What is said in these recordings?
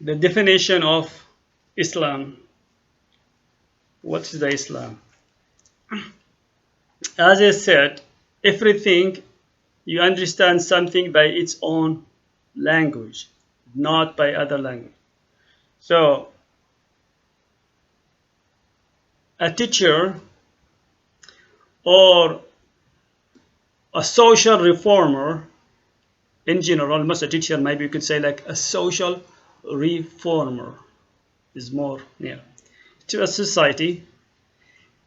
The definition of Islam. What is the Islam? As I said, everything you understand something by its own language, not by other language. So a teacher or a social reformer in general, not a teacher, maybe you could say like a social reformer is more near to a society,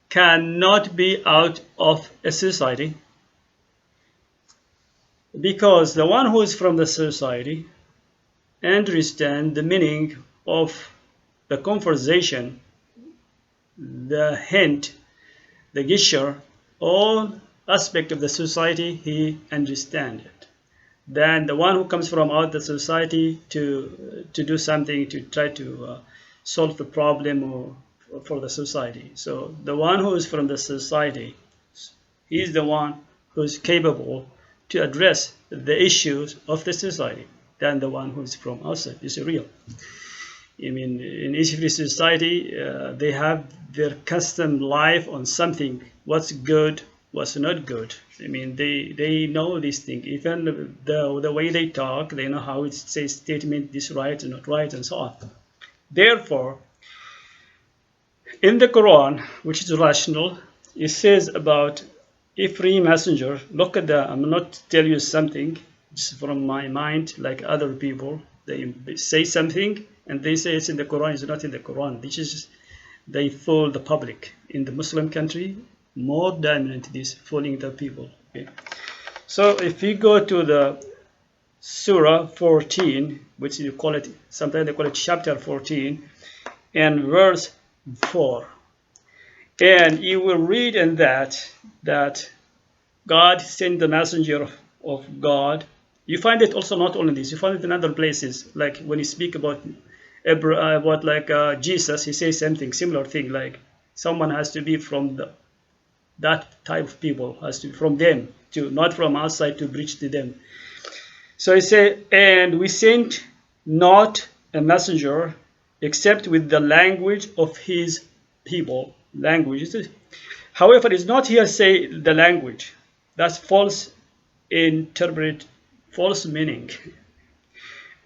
cannot be out of a society because the one who is from the society understand the meaning of the conversation, the hint, the gesture, all aspect of the society he understand it. Then the one who comes from out the society to do something to try to solve the problem or for the society. So the one who is from the society, he is the one who is capable to address the issues of the society than the one who is from outside. It's real. I mean, in each society, they have their custom life on something. What's good, what's not good. I mean, they know these things. Even the way they talk, they know how it says statement, this right and not right, and so on. Therefore, in the Quran, which is rational, it says about every messenger. Look at the. I'm not tell you something just from my mind, like other people. They say something and they say it's in the Quran. It's not in the Quran. This is they fool the public in the Muslim country. More dominant this fooling the people. Okay. So if we go to the Surah 14, which you call it sometimes they call it chapter 14, and verse 4. And you will read in that God sent the messenger of God. You find it also not only this. You find it in other places, like when you speak about Jesus, he says something similar thing, like someone has to be from that type of people, has to be from them, to not from outside to preach to them. So he said, and we sent not a messenger except with the language of his people. Language. However, it's not here say the language. That's false interpret, false meaning.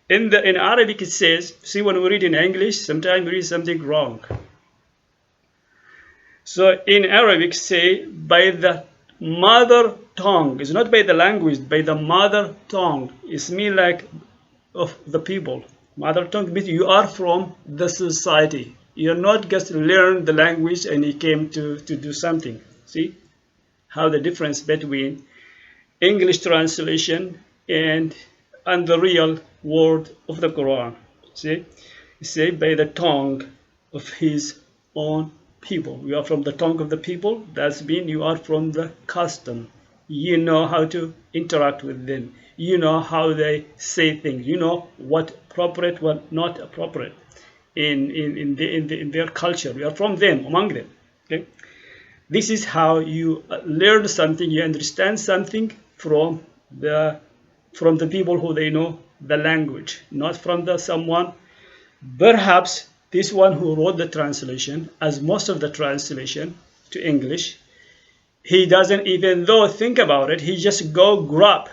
In Arabic it says, see when we read in English, sometimes we read something wrong. So in Arabic say by the mother tongue. It's not by the language, by the mother tongue. It's mean like of the people. Mother tongue means you are from the society. You're not just learn the language and you came to do something. See how the difference between English translation and the real word of the Quran. See, say by the tongue of his own people. You are from the tongue of the people. That's mean you are from the custom. You know how to interact with them. You know how they say things. You know what appropriate, what not appropriate in their culture. You are from them, among them. Okay, this is how you learn something. You understand something from the people who they know the language, not from the someone. Perhaps this one who wrote the translation, as most of the translation to English, he doesn't even though think about it. He just go grab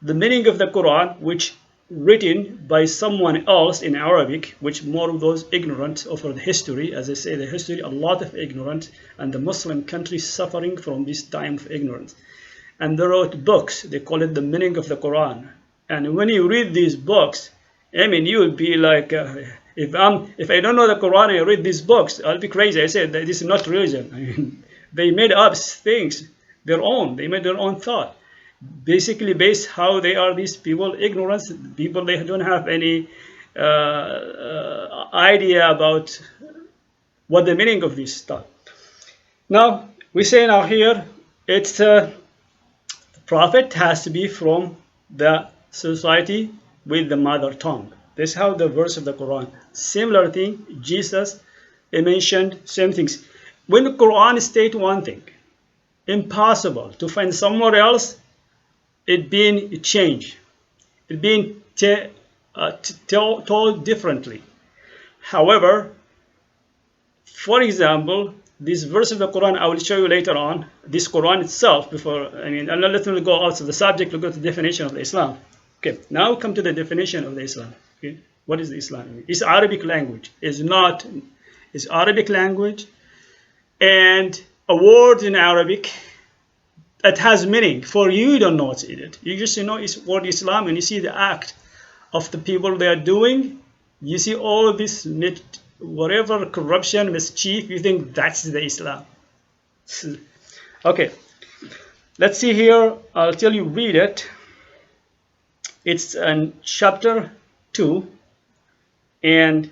the meaning of the Quran, which written by someone else in Arabic, which more of those ignorant of the history, as I say, the history, a lot of ignorance, and the Muslim country suffering from this time of ignorance. And they wrote books, they call it the meaning of the Quran. And when you read these books, I mean, you would be like, if I don't know the Quran and I read these books, I'll be crazy. I said, this is not religion. I mean, they made up things, their own, they made their own thought. Basically based how they are, these people, ignorance people, they don't have any idea about what the meaning of this stuff. Now we say now here it's the prophet has to be from the society with the mother tongue. This is how the verse of the Quran. Similar thing, Jesus mentioned same things. When the Quran state one thing, impossible to find somewhere else it being changed, it being told differently. However, for example, this verse of the Quran I will show you later on. This Quran itself, and let me go out of the subject. We'll go to the definition of the Islam. Okay, now come to the definition of the Islam. Okay, what is the Islam? It's Arabic language. It's Arabic language, and a word in Arabic that has meaning. For you don't know what's in it. You just know it's word Islam, and you see the act of the people they are doing. You see all of this, whatever corruption, mischief, you think that's the Islam. Okay, let's see here. I'll tell you, read it. It's in chapter 2 and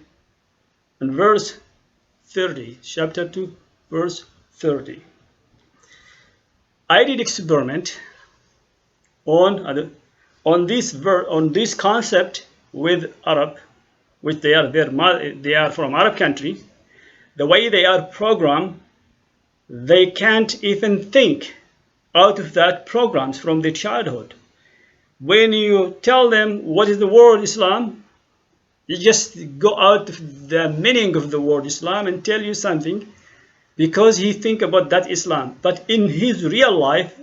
in verse 30. Chapter 2, verse 30. I did experiment on this concept with Arab, which they are from Arab country. The way they are programmed, they can't even think out of that programs from their childhood. When you tell them what is the word Islam, you just go out of the meaning of the word Islam and tell you something because he think about that Islam. But in his real life,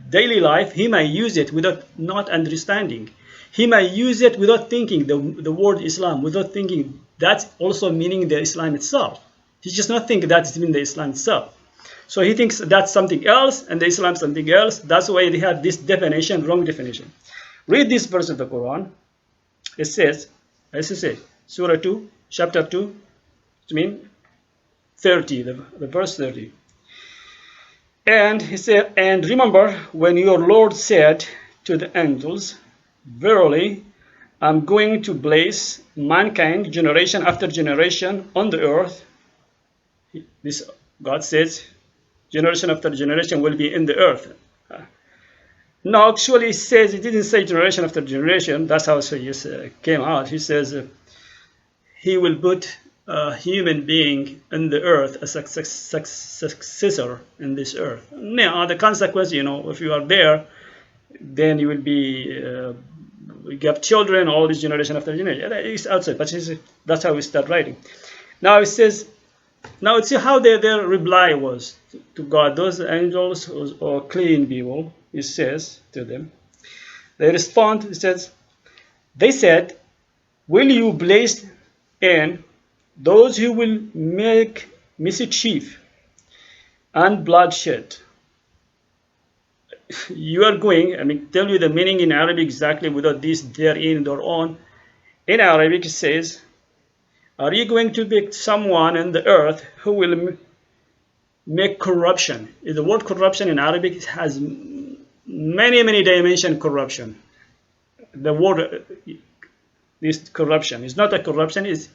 daily life, he may use it without not understanding. He may use it without thinking the word Islam, without thinking that's also meaning the Islam itself. He just not think that's mean the Islam itself. So he thinks that's something else and the Islam something else. That's why they have this definition, wrong definition. Read this verse of the Quran. It says, as you say, Surah 2, chapter 2, it means 30, the verse 30. And he said, and remember when your Lord said to the angels, verily, I'm going to place mankind generation after generation on the earth. This God says, generation after generation will be in the earth. No, actually, it says, it didn't say generation after generation. That's how it came out. He says, he will put a human being in the earth as a successor in this earth. Now, the consequence, if you are there, then you will be, you have children, all this generation after generation. It's outside, but that's how we start writing. Now it says, now see how their reply was to God. Those angels or clean people, it says to them, they respond, it says, they said, will you place in those who will make mischief and bloodshed? You are going, tell you the meaning in Arabic exactly without this there in their own. In Arabic it says, are you going to pick someone in the earth who will make corruption? The word corruption in Arabic has many dimension corruption. The word is corruption. It's not a corruption, it's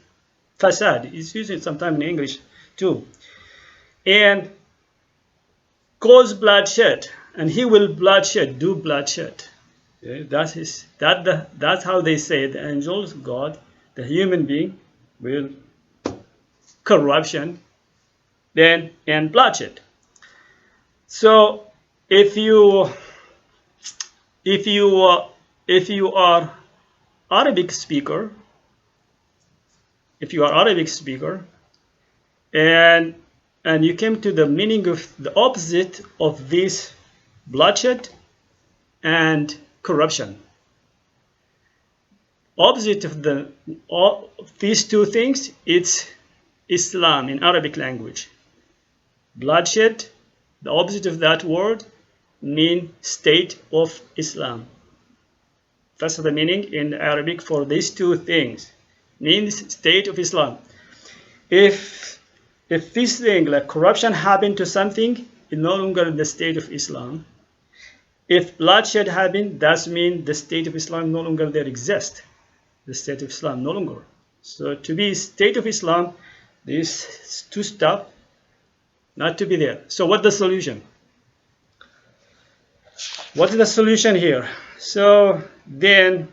fasad. It's used sometimes in English too. And cause bloodshed. And he will do bloodshed. Okay? That's how they say the angels, God, the human being will corruption, then and bloodshed. So if you are Arabic speaker, and you came to the meaning of the opposite of this bloodshed and corruption, opposite of these two things, it's Islam in Arabic language. Bloodshed, the opposite of that word, mean state of Islam. That's the meaning in Arabic for these two things. Means state of Islam. If this thing like corruption happened to something, it's no longer the state of Islam. If bloodshed happened, that means the state of Islam no longer there exists. The state of Islam no longer. So to be state of Islam, these two stuff not to be there. So what's the solution? What is the solution here? So then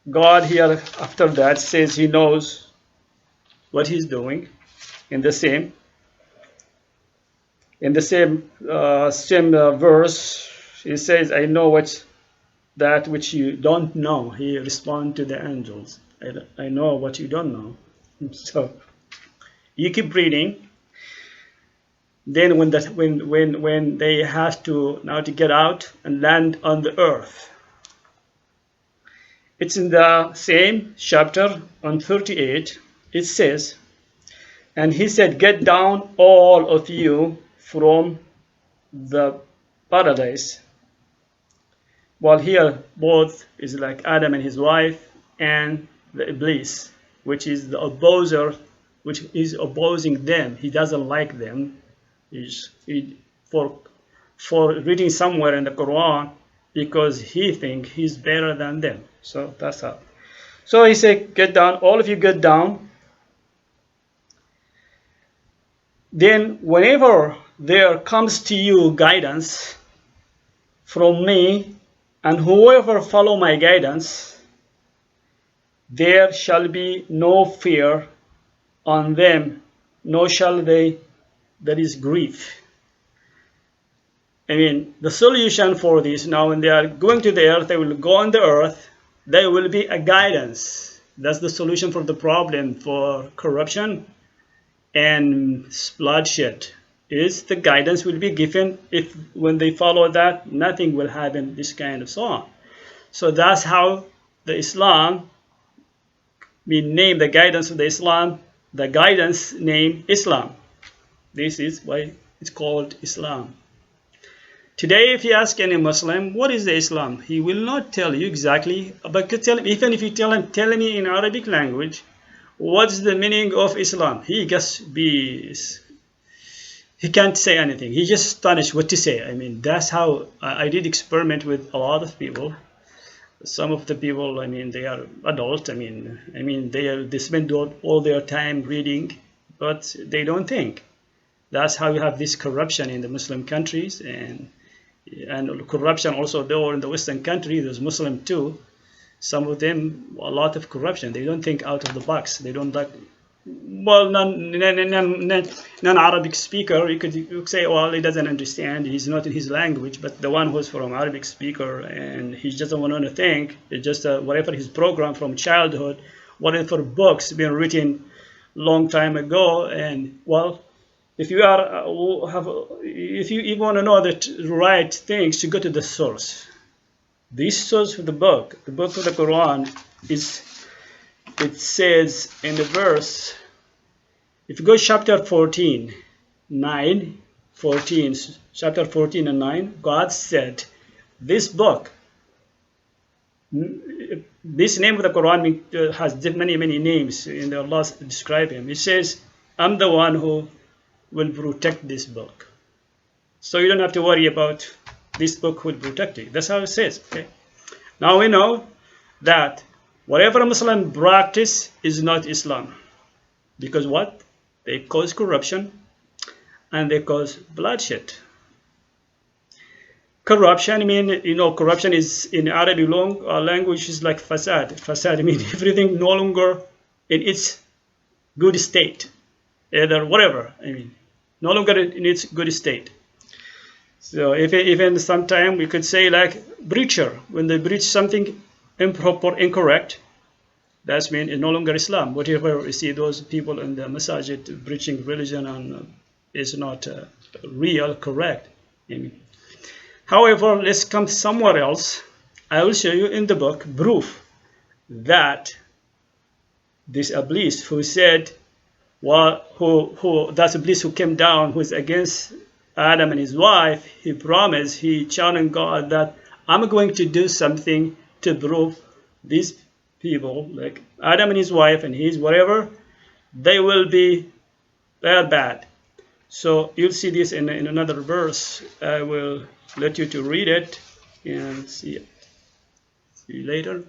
God here after that says he knows what he's doing in the same verse. He says, I know what that which you don't know. He responds to the angels. I know what you don't know. So you keep reading. Then when they have to now to get out and land on the earth, it's in the same chapter on 38. It says, and he said, get down all of you from the paradise. Well, here both is like Adam and his wife and the Iblis, which is the opposer, which is opposing them. He doesn't like them. For reading somewhere in the Quran, because he thinks he's better than them. So that's how. So he said, get down, all of you get down. Then whenever there comes to you guidance from me, and whoever follow my guidance, there shall be no fear on them, nor shall they, that is grief. I mean, the solution for this, now when they are going to the earth, they will go on the earth, there will be a guidance. That's the solution for the problem for corruption and bloodshed. Is the guidance will be given. If when they follow that, nothing will happen, this kind of so on. So that's how the Islam, we name the guidance of the Islam, the guidance name Islam. This is why it's called Islam. Today, if you ask any Muslim, what is the Islam? He will not tell you exactly, but even if you tell me in Arabic language, what's the meaning of Islam? He can't say anything. He just astonished what to say. I mean, that's how I did experiment with a lot of people. Some of the people, I mean, they are adult. I mean, they spend all their time reading, but they don't think. That's how you have this corruption in the Muslim countries, and corruption also though in the Western countries. There's Muslim too. Some of them, a lot of corruption. They don't think out of the box. They don't like. Well, non-Arabic speaker, you could say, well, he doesn't understand, he's not in his language. But the one who's from Arabic speaker and he doesn't want to think, it's just whatever his program from childhood, whatever books been written long time ago. And well, if you even want to know the right things, you go to the source. This source of the book of the Quran is. It says in the verse, if you go chapter 14, chapter 14 and 9, God said, this book, this name of the Quran has many names in the Allah describe him. It says, I'm the one who will protect this book. So you don't have to worry about this book will protect you. That's how it says. Okay. Now we know that whatever a Muslim practice is not Islam. Because what? They cause corruption and they cause bloodshed. Corruption, I mean, corruption is in Arabic language is like fasad. Fasad, I mean, everything no longer in its good state. Either whatever, I mean, no longer in its good state. So even sometime we could say like breacher, when they breach something improper, incorrect, that's mean it's no longer Islam. Whatever you see those people in the masajid preaching religion and is not real, correct. I mean, however, let's come somewhere else. I will show you in the book proof that this Iblis who said, well, that's Iblis who came down, who is against Adam and his wife. He promised, he challenged God that I'm going to do something to prove these people, like Adam and his wife and his whatever, they will be bad. So you'll see this in another verse. I will let you to read it and see it. See you later.